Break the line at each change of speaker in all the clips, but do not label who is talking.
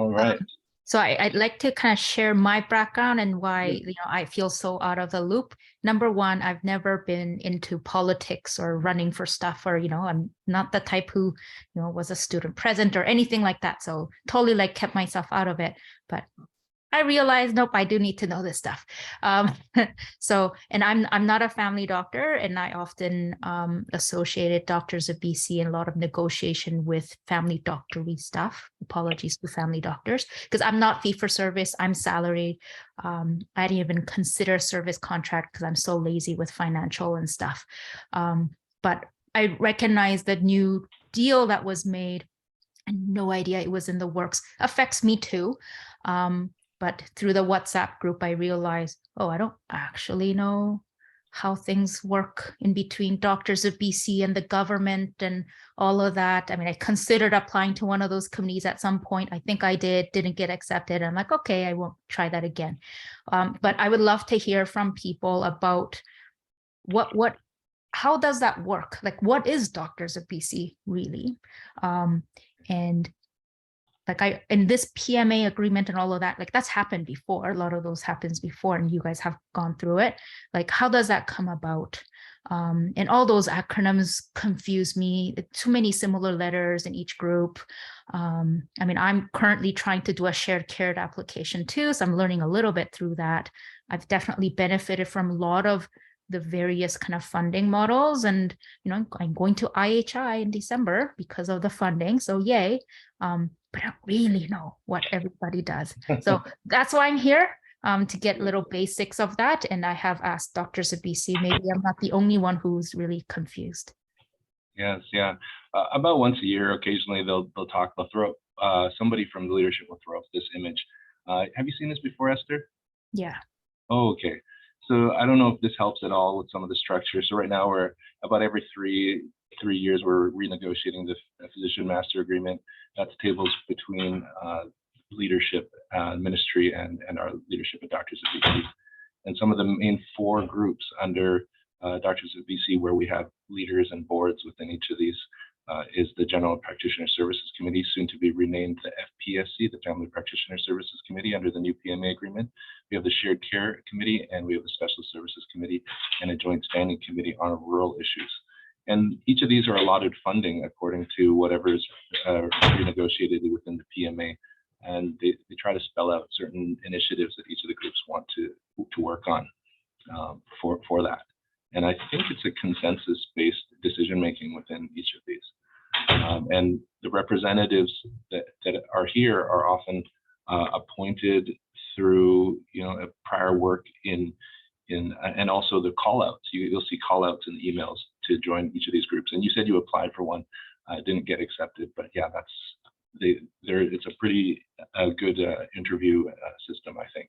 All right.
So I'd like to kind of share my background and why
Mm.
I feel so out of the loop. Number one, I've never been into politics or running for stuff, or I'm not the type who was a student president or anything like that. So totally like kept myself out of it. But I realized, nope, I do need to know this stuff. And I'm not a family doctor, and I often associated Doctors of BC and a lot of negotiation with family doctory stuff. Apologies to family doctors, because I'm not fee for service. I'm salaried. I didn't even consider service contract because I'm so lazy with financial and stuff. But I recognize the new deal that was made, and no idea it was in the works, affects me too. But through the WhatsApp group, I realized, oh, I don't actually know how things work in between Doctors of BC and the government and all of that. I mean, I considered applying to one of those committees at some point. I think I didn't get accepted. I'm like, okay, I won't try that again. But I would love to hear from people about how does that work? Like, what is Doctors of BC really? And like in this PMA agreement and all of that, like that's happened before. A lot of those happens before, and you guys have gone through it. Like, how does that come about? And all those acronyms confuse me. Too many similar letters in each group. I mean, I'm currently trying to do a shared care application too, so I'm learning a little bit through that. I've definitely benefited from a lot of the various kind of funding models, and I'm going to IHI in December because of the funding, so yay. But I don't really know what everybody does. So that's why I'm here, to get little basics of that. And I have asked Doctors of BC, maybe I'm not the only one who's really confused.
Yes, yeah. About once a year, occasionally they'll throw somebody from the leadership will throw up this image. Have you seen this before, Esther?
Yeah.
Oh, okay. So I don't know if this helps at all with some of the structure. So right now we're about every three years we're renegotiating the physician master agreement. That's tables between leadership, ministry, and our leadership at Doctors of BC. And some of the main four groups under Doctors of BC, where we have leaders and boards within each of these, is the General Practitioner Services Committee, soon to be renamed the FPSC, the Family Practitioner Services Committee, under the new PMA agreement. We have the Shared Care Committee, and we have the Special Services Committee, and a Joint Standing Committee on Rural Issues. And each of these are allotted funding according to whatever is renegotiated within the PMA. And they try to spell out certain initiatives that each of the groups want to work on for that. And I think it's a consensus-based decision-making within each of these. And the representatives that are here are often appointed through a prior work in and also the call-outs. You'll see call-outs in the emails to join each of these groups. And you said you applied for one, didn't get accepted, but yeah, it's a pretty good interview system, I think.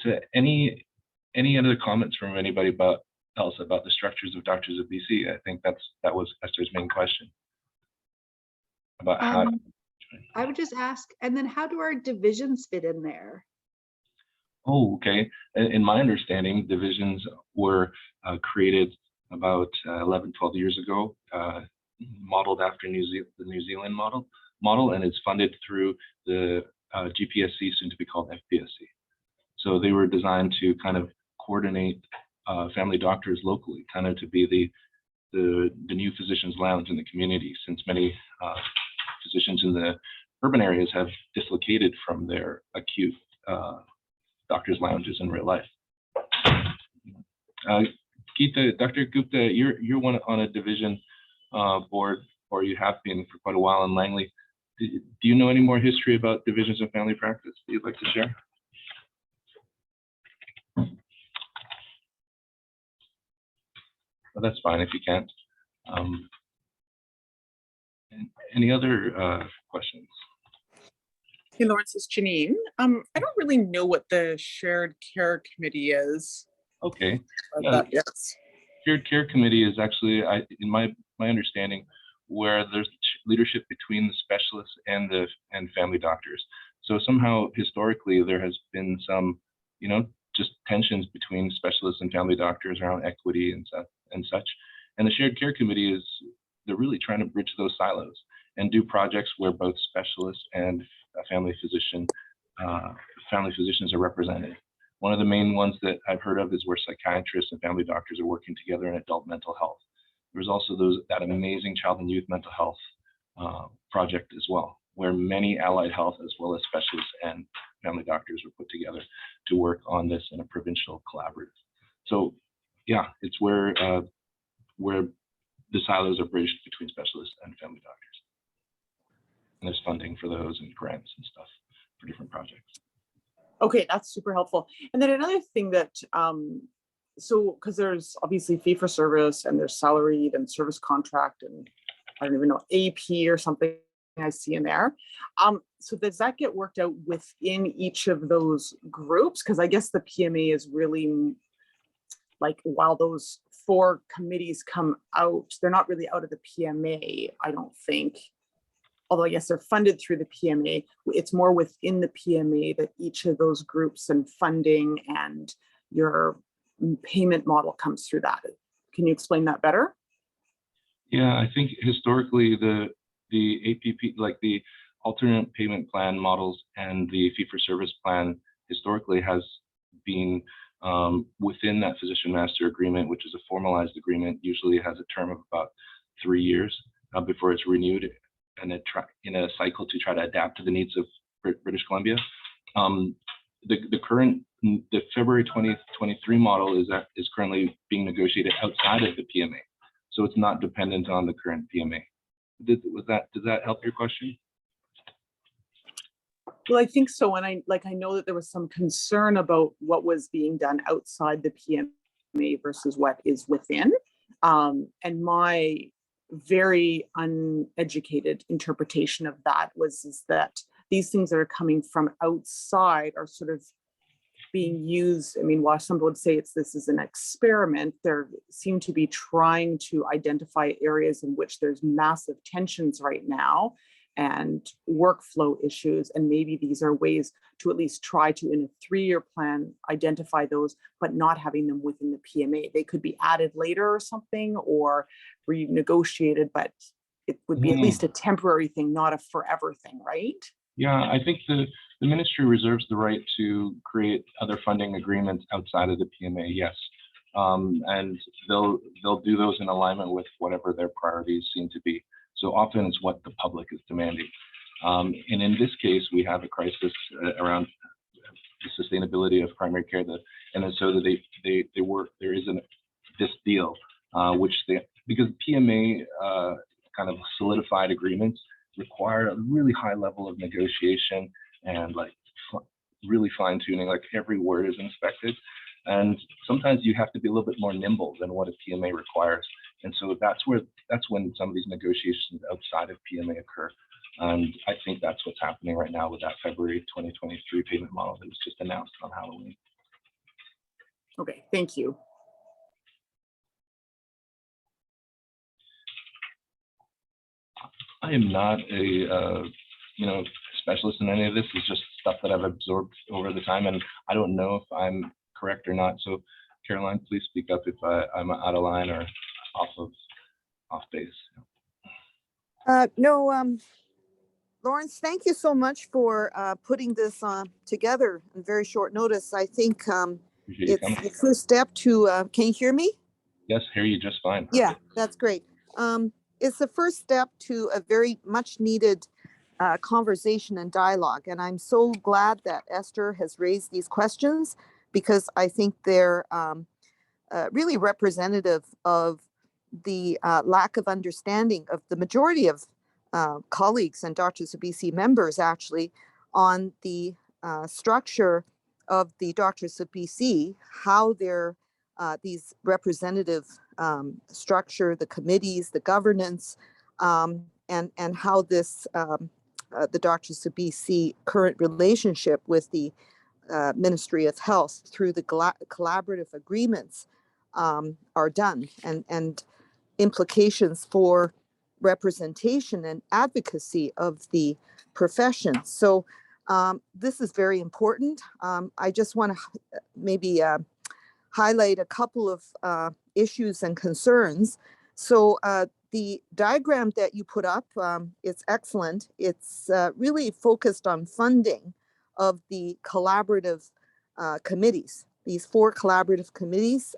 So any other comments from anybody else about the structures of Doctors of BC? I think that was Esther's main question about how.
I would just ask, and then how do our divisions fit in there?
Oh, okay. In my understanding, divisions were created about 11, 12 years ago, modeled after the New Zealand model, and it's funded through the GPSC, soon to be called FPSC. So they were designed to kind of coordinate family doctors locally, kind of to be the new physicians lounge in the community, since many physicians in the urban areas have dislocated from their acute doctors lounges in real life. Geeta, Dr. Gupta, you're one on a division board, or you have been for quite a while in Langley. Do you know any more history about divisions of family practice that you'd like to share? Well, that's fine if you can't. Any other questions?
Hey, Lawrence, it's Janine. I don't really know what the Shared Care Committee is.
Okay.
Yes.
Shared Care Committee is actually, in my understanding, where there's leadership between the specialists and family doctors. So somehow historically there has been some, just tensions between specialists and family doctors around equity and such. And the Shared Care Committee is they're really trying to bridge those silos and do projects where both specialists and family physicians are represented. One of the main ones that I've heard of is where psychiatrists and family doctors are working together in adult mental health. There's also that amazing child and youth mental health project as well, where many allied health as well as specialists and family doctors were put together to work on this in a provincial collaborative. So yeah, it's where the silos are bridged between specialists and family doctors. And there's funding for those and grants and stuff for different projects.
Okay, that's super helpful. And then another thing that, so because there's obviously fee for service and there's salaried and service contract and I don't even know, AP or something I see in there. So does that get worked out within each of those groups? Because I guess the PMA is really like, while those 4 committees come out, they're not really out of the PMA, I don't think. Although I guess they're funded through the PMA, it's more within the PMA that each of those groups and funding and your payment model comes through that. Can you explain that better?
Yeah, I think historically the APP, like the alternate payment plan models and the fee-for-service plan historically has been within that physician master agreement, which is a formalized agreement, usually has a term of about 3 years before it's renewed and in a cycle to try to adapt to the needs of British Columbia. The February 2023 model is currently being negotiated outside of the PMA. So it's not dependent on the current PMA. Does that help your question?
Well, I think so. And I know that there was some concern about what was being done outside the PMA versus what is within. And my very uneducated interpretation of that is that these things that are coming from outside are sort of being used. I mean, while some would say this is an experiment, there seem to be trying to identify areas in which there's massive tensions right now and workflow issues. And maybe these are ways to at least try to, in a 3-year plan, identify those, but not having them within the PMA. They could be added later or something, or renegotiated, but it would be at least a temporary thing, not a forever thing, right?
Yeah, I think the ministry reserves the right to create other funding agreements outside of the PMA, yes. And they'll do those in alignment with whatever their priorities seem to be. So often it's what the public is demanding. And in this case, we have a crisis around the sustainability of primary care, and so there isn't this deal, because PMA kind of solidified agreements require a really high level of negotiation and like really fine tuning, like every word is inspected. And sometimes you have to be a little bit more nimble than what a PMA requires. And so that's when some of these negotiations outside of PMA occur. And I think that's what's happening right now with that February 2023 payment model that was just announced on Halloween.
Okay, thank you.
I am not a specialist in any of this. It's just stuff that I've absorbed over the time, and I don't know if I'm correct or not. So Caroline, please speak up if I'm out of line or off base.
No, Lawrence, thank you so much for putting this together in very short notice. I think it's the first step to, can you hear me?
Yes, hear you just fine. Perfect.
Yeah, that's great. It's the first step to a very much needed conversation and dialogue. And I'm so glad that Esther has raised these questions, because I think they're really representative of the lack of understanding of the majority of colleagues and Doctors of BC members actually on the structure of the Doctors of BC, how they're these representative structure, the committees, the governance, and how this the Doctors of BC current relationship with the Ministry of Health through the collaborative agreements are done, and implications for representation and advocacy of the profession. So this is very important. I just want to maybe highlight a couple of issues and concerns. So the diagram that you put up, it's excellent. It's really focused on funding of the collaborative committees. These 4 collaborative committees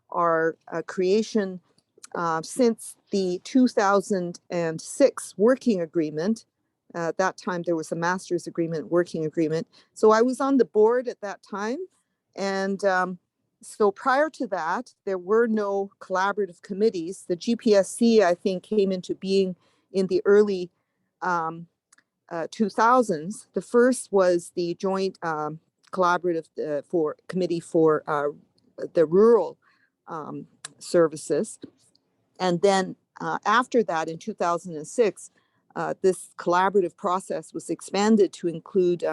are a creation since the 2006 working agreement. At that time, there was a master's agreement, working agreement. So I was on the board at that time. And so prior to that, there were no collaborative committees. The GPSC, I think, came into being in the early 2000s. The first was the joint collaborative committee for the rural services. And then after that, in 2006, this collaborative process was expanded to include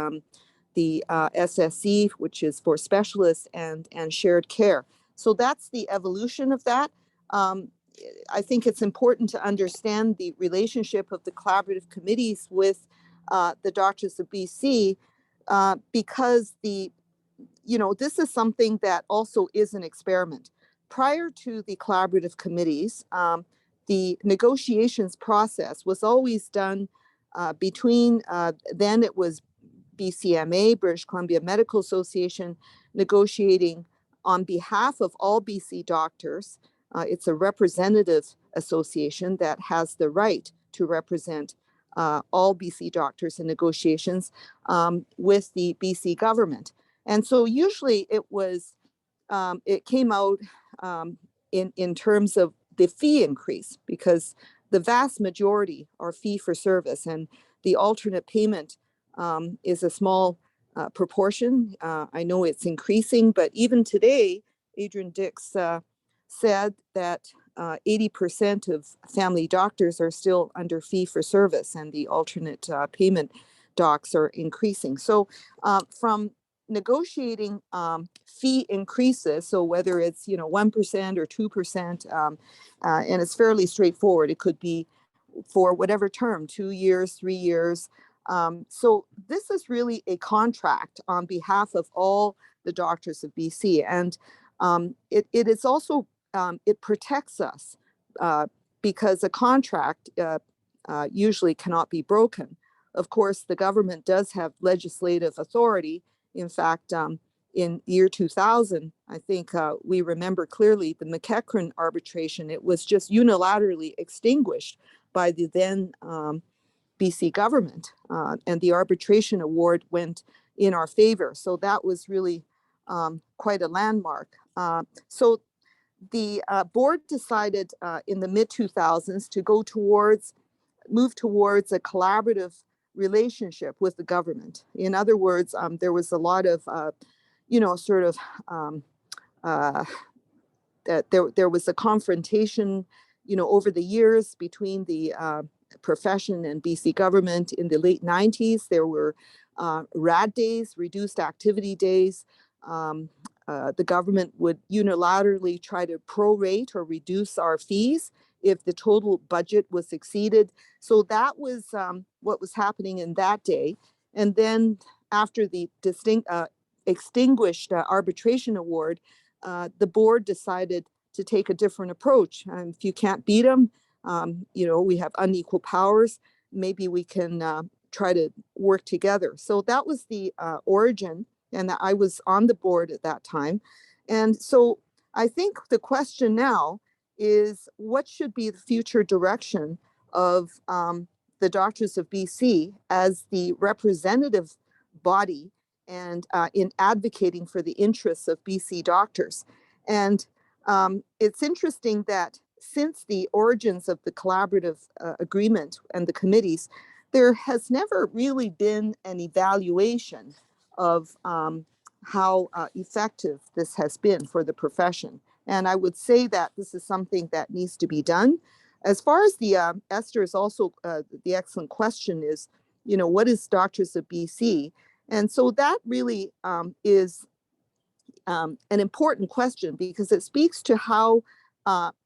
the SSE, which is for specialists, and shared care. So that's the evolution of that. I think it's important to understand the relationship of the collaborative committees with the Doctors of BC because this is something that also is an experiment. Prior to the collaborative committees, the negotiations process was always done between, then it was BCMA, British Columbia Medical Association, negotiating on behalf of all BC doctors. It's a representative association that has the right to represent all BC doctors in negotiations with the BC government. And so usually it was, it came out in terms of the fee increase, because the vast majority are fee for service, and the alternate payment is a small proportion. I know it's increasing, but even today, Adrian Dix said that 80% of family doctors are still under fee for service, and the alternate payment docs are increasing. So from negotiating fee increases, so whether it's 1% or 2%, and it's fairly straightforward. It could be for whatever term, 2 years, 3 years. So this is really a contract on behalf of all the doctors of BC, and it is also it protects us because a contract usually cannot be broken. Of course, the government does have legislative authority. In fact, in year 2000, I think we remember clearly the McEachran arbitration. It was just unilaterally extinguished by the then BC government, and the arbitration award went in our favor. So that was really quite a landmark. So the board decided in the mid-2000s to move towards a collaborative relationship with the government. In other words, there was a lot of, there was a confrontation, over the years between the profession and BC government. In the late 90s, there were RAD days, reduced activity days. The government would unilaterally try to prorate or reduce our fees if the total budget was exceeded. So that was what was happening in that day. And then after the extinguished arbitration award, the board decided to take a different approach. If you can't beat them, we have unequal powers. Maybe we can try to work together. So that was the origin, and I was on the board at that time. And so I think the question now is, what should be the future direction of the Doctors of BC as the representative body and in advocating for the interests of BC doctors? And it's interesting that since the origins of the collaborative agreement and the committees, there has never really been an evaluation of how effective this has been for the profession. And I would say that this is something that needs to be done. As far as the Esther is also the excellent question is, what is Doctors of BC? And so that really is an important question, because it speaks to how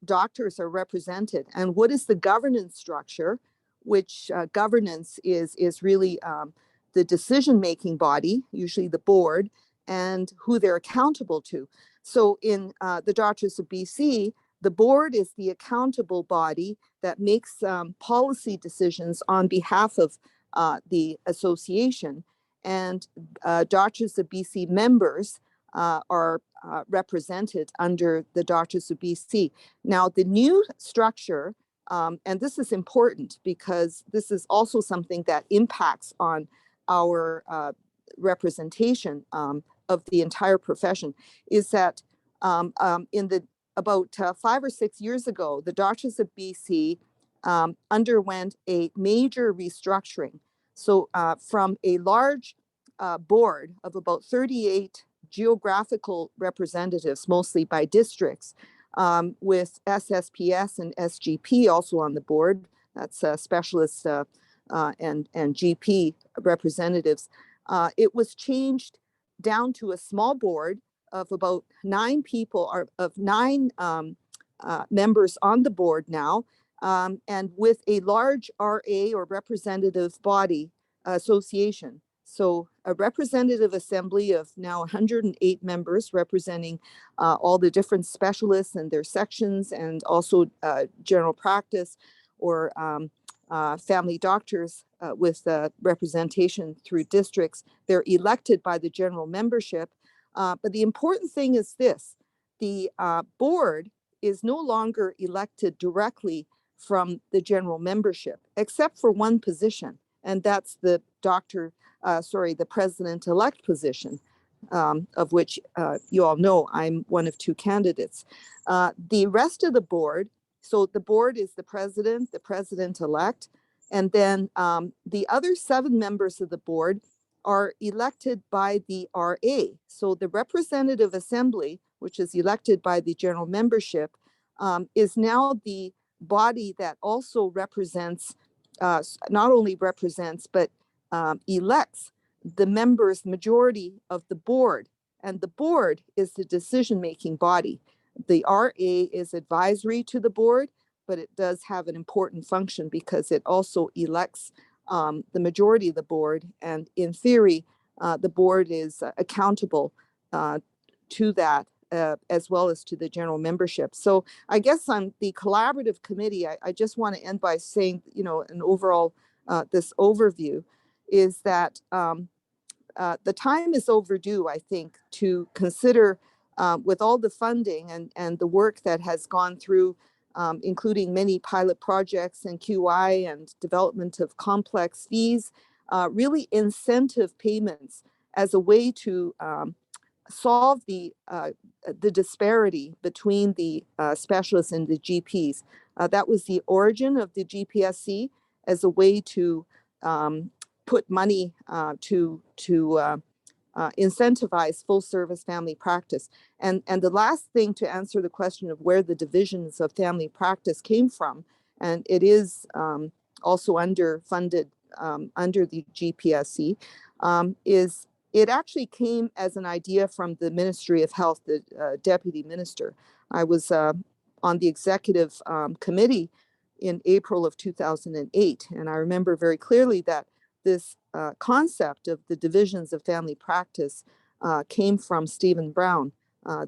doctors are represented and what is the governance structure, which governance is really the decision-making body, usually the board, and who they're accountable to. So in the Doctors of BC, The board is the accountable body that makes policy decisions on behalf of the association, and Doctors of BC members are represented under the Doctors of BC. Now, the new structure, and this is important because this is also something that impacts on our representation of the entire profession, is that about 5 or 6 years ago, the Doctors of BC underwent a major restructuring. So from a large board of about 38 geographical representatives, mostly by districts, with SSPS and SGP also on the board, that's specialists and GP representatives, it was changed down to a small board of about 9 people, or of 9 members on the board now, and with a large RA or representative body association. So a representative assembly of now 108 members representing all the different specialists and their sections, and also general practice or family doctors with representation through districts. They're elected by the general membership. But the important thing is this: the board is no longer elected directly from the general membership, except for one position, and that's the the president-elect position, of which you all know I'm one of 2 candidates. The rest of the board, so the board is the president-elect, and then the other 7 members of the board are elected by the RA. So the representative assembly, which is elected by the general membership, is now the body that also represents, not only represents, but elects the members' majority of the board. And the board is the decision-making body. The RA is advisory to the board, but it does have an important function because it also elects the majority of the board. And in theory, the board is accountable to that as well as to the general membership. So I guess on the collaborative committee, I just want to end by saying, an overall, this overview is that the time is overdue, I think, to consider with all the funding and the work that has gone through, including many pilot projects and QI and development of complex fees, really incentive payments as a way to solve the disparity between the specialists and the GPs. That was the origin of the GPSC, as a way to put money to incentivize full service family practice. And the last thing, to answer the question of where the divisions of family practice came from, and it is also underfunded under the GPSC, is it actually came as an idea from the Ministry of Health, the Deputy Minister. I was on the executive committee in April of 2008, and I remember very clearly that this concept of the divisions of family practice came from Stephen Brown,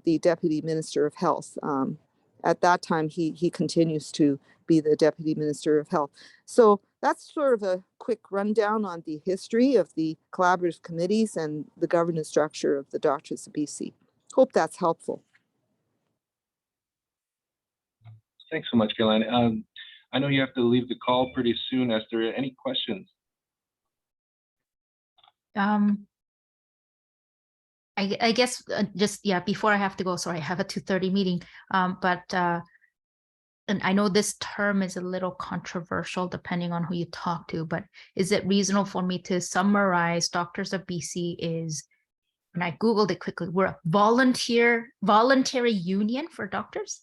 the Deputy Minister of Health. At that time, he continues to be the Deputy Minister of Health. So that's sort of a quick rundown on the history of the collaborative committees and the governance structure of the Doctors of BC. Hope that's helpful.
Thanks so much, Caroline. I know you have to leave the call pretty soon, Esther. Any questions?
I guess just, before I have to go, sorry, I have a 2:30 meeting, and I know this term is a little controversial depending on who you talk to, but is it reasonable for me to summarize Doctors of BC is, and I Googled it quickly, we're a voluntary union for doctors?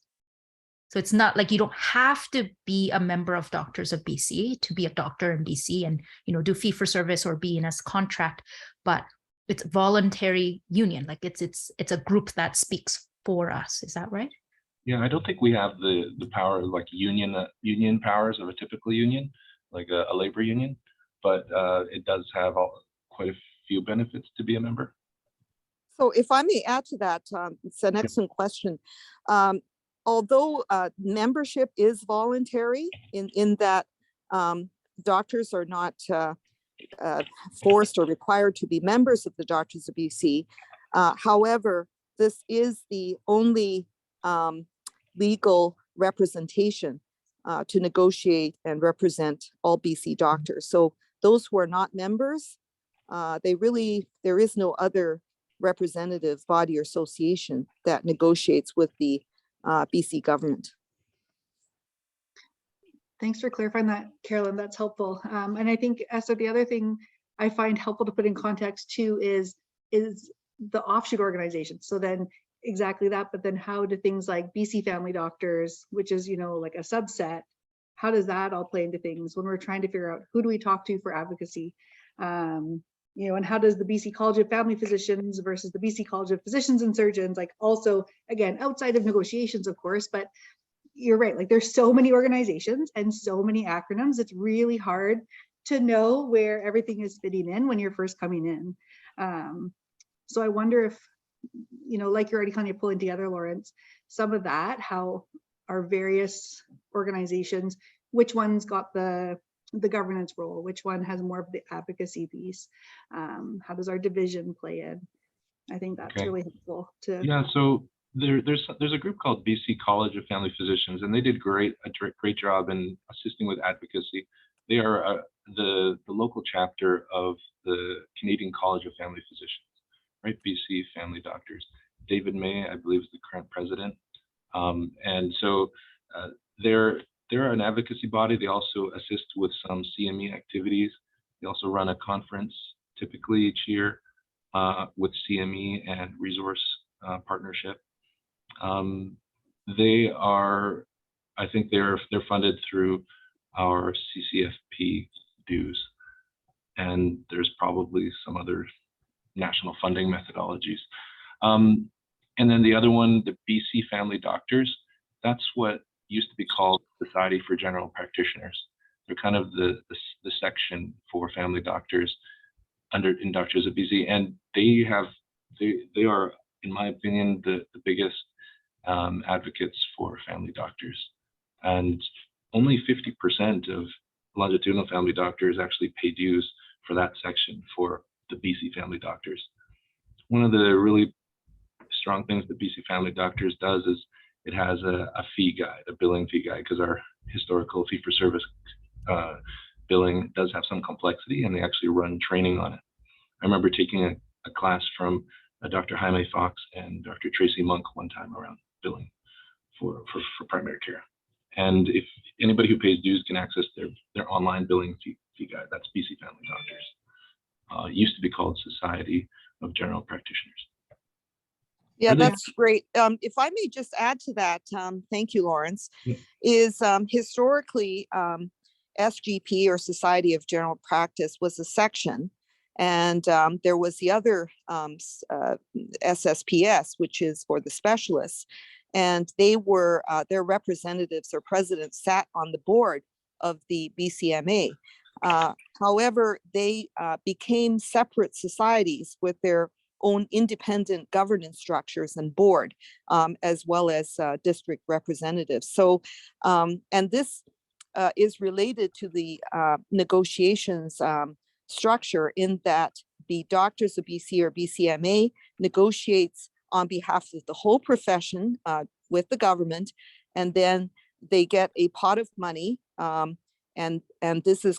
So it's not like you don't have to be a member of Doctors of BC to be a doctor in BC and, do fee for service or be in a contract, but it's voluntary union. Like it's a group that speaks for us. Is that right?
Yeah, I don't think we have the power, like union powers of a typical union, like a labor union, but it does have quite a few benefits to be a member.
So if I may add to that, it's an excellent question. although membership is voluntary in that doctors are not forced or required to be members of the Doctors of BC. However, this is the only legal representation to negotiate and represent all BC doctors. So those who are not members, there is no other representative body or association that negotiates with the BC government.
Thanks for clarifying that, Carolyn. That's helpful. And I think, Esther, the other thing I find helpful to put in context too is the offshoot organization. So then exactly that, but then how do things like BC Family Doctors, which is, you know, like a subset, how does that all play into things when we're trying to figure out who do we talk to for advocacy? You know, and how does the BC College of Family Physicians versus the BC College of Physicians and Surgeons, like also, again, outside of negotiations, of course, but you're right, like there's so many organizations and so many acronyms, it's really hard to know where everything is fitting in when you're first coming in. So I wonder if, you know, like you're already kind of pulling together, Lawrence, some of that, how our various organizations, which one's got the governance role, which one has more of the advocacy piece, how does our division play in? I think that's really helpful to.
Yeah, so there's a group called BC College of Family Physicians, and they did a great job in assisting with advocacy. They are the local chapter of the Canadian College of Family Physicians, right? BC Family Doctors. David May, I believe, is the current president. And so they're an advocacy body. They also assist with some CME activities. They also run a conference typically each year with CME and resource partnership. They are, I think they're funded through our CCFP dues, and there's probably some other national funding methodologies. And then the other one, the BC Family Doctors, that's what used to be called Society for General Practitioners. They're kind of the section for family doctors in Doctors of BC, and they are, in my opinion, the biggest advocates for family doctors. And only 50% of longitudinal family doctors actually pay dues for that section for the BC Family Doctors. One of the really strong things that BC Family Doctors does is it has a fee guide, a billing fee guide, because our historical fee-for-service billing does have some complexity, and they actually run training on it. I remember taking a class from Dr. Jaime Fox and Dr. Tracy Monk one time around billing for primary care. And if anybody who pays dues can access their online billing fee guide, that's BC Family Doctors. It used to be called Society of General Practitioners.
Yeah, that's great. If I may just add to that, thank you, Lawrence, is historically SGP, or Society of General Practice, was a section, and there was the other SSPS, which is for the specialists, and they were their representatives or presidents sat on the board of the BCMA. However, they became separate societies with their own independent governance structures and board, as well as district representatives. So, and this is related to the negotiations structure, in that the Doctors of BC, or BCMA, negotiates on behalf of the whole profession with the government, and then they get a pot of money, and this is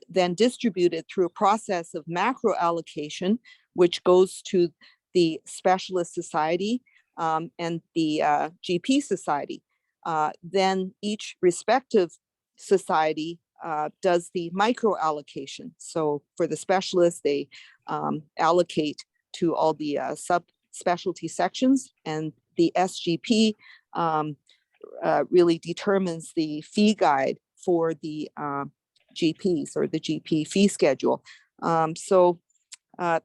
then distributed through a process of macro allocation, which goes to the Specialist Society and the GP Society. Then each respective society does the micro allocation. So for the specialists, they allocate to all the subspecialty sections, and the SGP really determines the fee guide for the GPs, or the GP fee schedule. So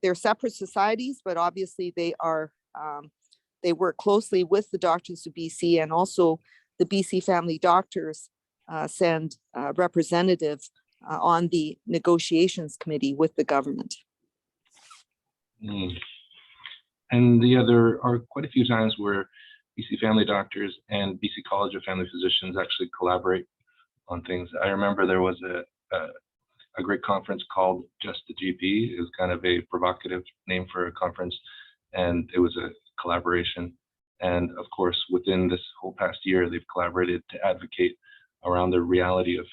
they're separate societies, but obviously they are they work closely with the Doctors of BC, and also the BC Family Doctors send representatives on the negotiations committee with the government.
And yeah, there are quite a few times where BC Family Doctors and BC College of Family Physicians actually collaborate on things. I remember there was a great conference called Just the GP. It was kind of a provocative name for a conference, and it was a collaboration. And of course, within this whole past year, they've collaborated to advocate around the reality of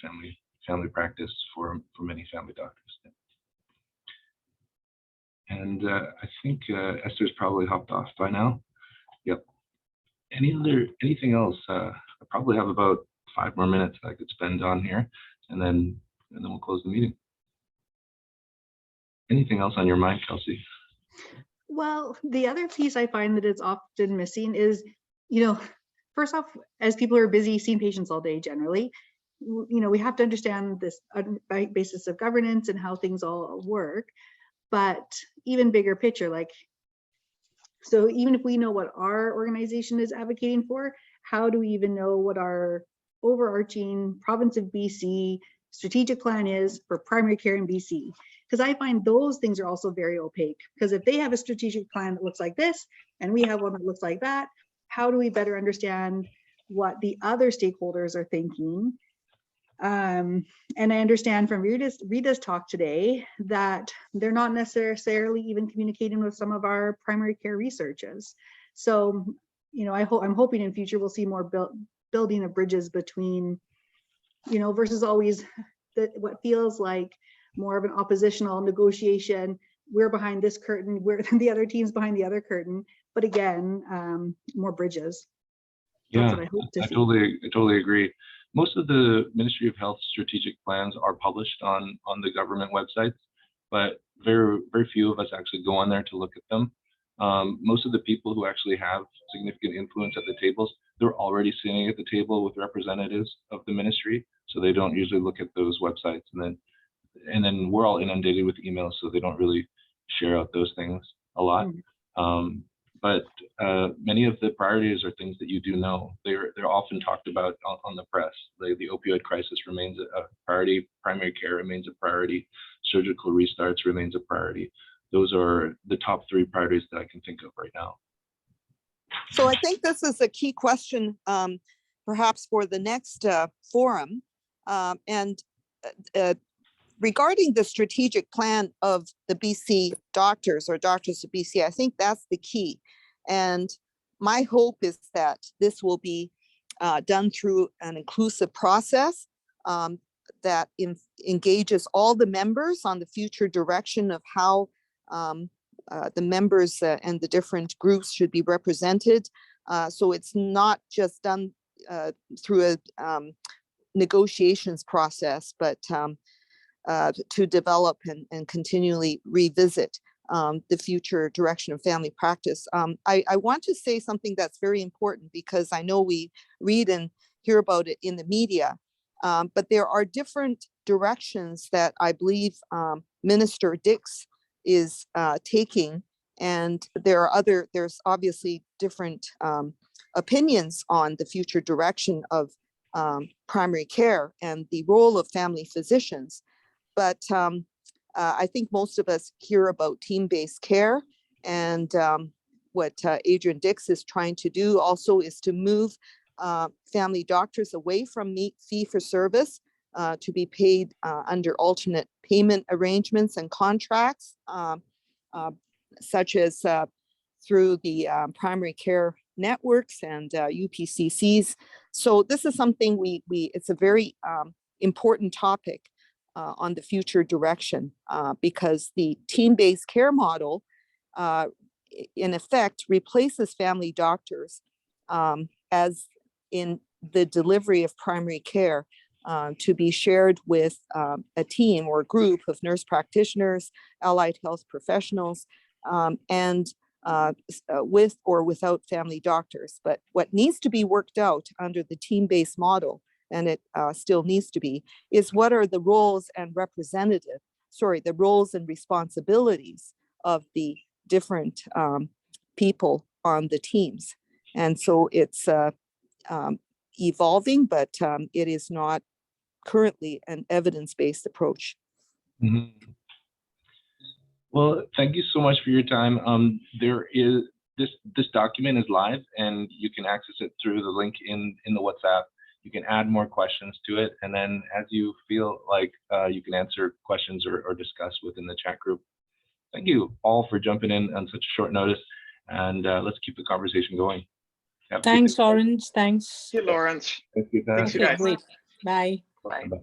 family practice for many family doctors. And I think Esther's probably hopped off by now. Yep. Anything else? I probably have about 5 more minutes I could spend on here, and then we'll close the meeting. Anything else on your mind, Kelsey?
Well, the other piece I find that is often missing is, first off, as people are busy seeing patients all day generally, we have to understand this basis of governance and how things all work. But even bigger picture, so even if we know what our organization is advocating for, how do we even know what our overarching province of BC strategic plan is for primary care in BC? Because I find those things are also very opaque. Because if they have a strategic plan that looks like this, and we have one that looks like that, how do we better understand what the other stakeholders are thinking? And I understand from Rita's talk today that they're not necessarily even communicating with some of our primary care researchers. So, I'm hoping in future we'll see more building of bridges between, versus always what feels like more of an oppositional negotiation. We're behind this curtain, we're the other team's behind the other curtain. But again, more bridges. That's
Yeah,
what I hope to
I
see.
totally agree. Most of the Ministry of Health strategic plans are published on the government websites, but very few of us actually go on there to look at them. Most of the people who actually have significant influence at the tables, they're already sitting at the table with representatives of the ministry, so they don't usually look at those websites. And then we're all inundated with emails, so they don't really share out those things a lot. But many of the priorities are things that you do know. They're often talked about on the press. The opioid crisis remains a priority. Primary care remains a priority. Surgical restarts remains a priority. Those are the top 3 priorities that I can think of right now.
So I think this is a key question, perhaps for the next forum. Regarding the strategic plan of the BC doctors or Doctors of BC, I think that's the key. And my hope is that this will be done through an inclusive process that engages all the members on the future direction of how the members and the different groups should be represented. So it's not just done through a negotiations process, but to develop and continually revisit the future direction of family practice. I want to say something that's very important, because I know we read and hear about it in the media, but there are different directions that I believe Minister Dix is taking, and there's obviously different opinions on the future direction of primary care and the role of family physicians. But I think most of us hear about team-based care, and what Adrian Dix is trying to do also is to move family doctors away from fee-for-service to be paid under alternate payment arrangements and contracts, such as through the primary care networks and UPCCs. So this is something it's a very important topic on the future direction, because the team-based care model in effect replaces family doctors as in the delivery of primary care to be shared with a team or group of nurse practitioners, allied health professionals, and with or without family doctors. But what needs to be worked out under the team-based model, and it still needs to be, is what are the roles and the roles and responsibilities of the different people on the teams. And so it's evolving, but it is not currently an evidence-based approach.
Mm-hmm. Well, thank you so much for your time. this document is live and you can access it through the link in the WhatsApp. You can add more questions to it, and then as you feel like you can answer questions or discuss within the chat group. Thank you all for jumping in on such short notice, and let's keep the conversation going.
Thanks, Lawrence. Thanks.
Thank you, Lawrence.
Thank you,
Thanks, you
Okay,
guys.
great. Bye.
Bye.
Bye.